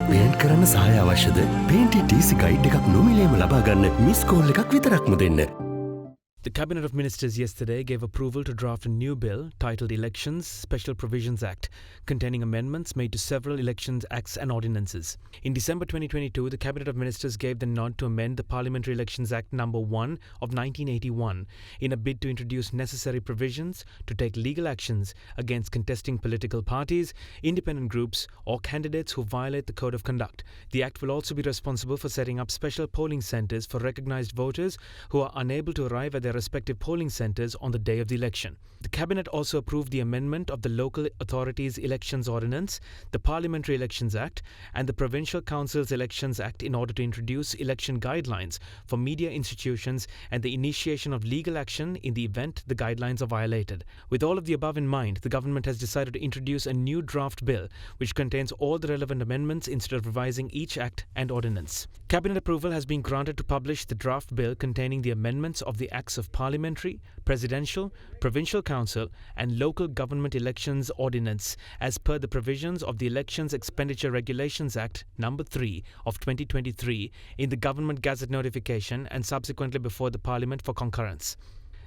Paint කරන්න සහාය අවශ්‍යද? පේන්ටි TC ගයිඩ් එකක් නොමිලේම ලබා ගන්න මිස් කෝල් එකක් විතරක්ම දෙන්න. The Cabinet of Ministers yesterday gave approval to draft a new bill titled Elections Special Provisions Act, containing amendments made to several elections acts and ordinances. In December 2022, the Cabinet of Ministers gave the nod to amend the Parliamentary Elections Act No. 1 of 1981 in a bid to introduce necessary provisions to take legal actions against contesting political parties, independent groups, or candidates who violate the Code of Conduct. The Act will also be responsible for setting up special polling centres for recognised voters who are unable to arrive at their respective polling centres on the day of the election. The Cabinet also approved the amendment of the Local Authorities Elections Ordinance, the Parliamentary Elections Act, and the Provincial Councils Elections Act in order to introduce election guidelines for media institutions and the initiation of legal action in the event the guidelines are violated. With all of the above in mind, the government has decided to introduce a new draft bill which contains all the relevant amendments instead of revising each act and ordinance. Cabinet approval has been granted to publish the draft bill containing the amendments of the Acts of Parliamentary, Presidential, Provincial Council and Local Government Elections Ordinance as per the provisions of the Elections Expenditure Regulations Act No. 3 of 2023 in the Government Gazette notification and subsequently before the Parliament for concurrence.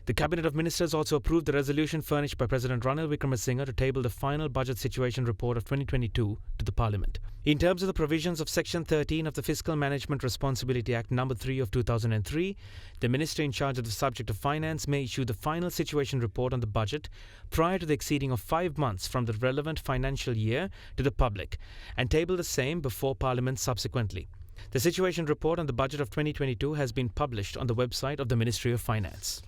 The Cabinet of Ministers also approved the resolution furnished by President Ranil Wickremesinghe to table the final Budget Situation Report of 2022 to the Parliament. In terms of the provisions of Section 13 of the Fiscal Management Responsibility Act No. 3 of 2003, the Minister in charge of the subject of finance may issue the final situation report on the budget prior to the exceeding of 5 months from the relevant financial year to the public and table the same before Parliament subsequently. The situation report on the budget of 2022 has been published on the website of the Ministry of Finance.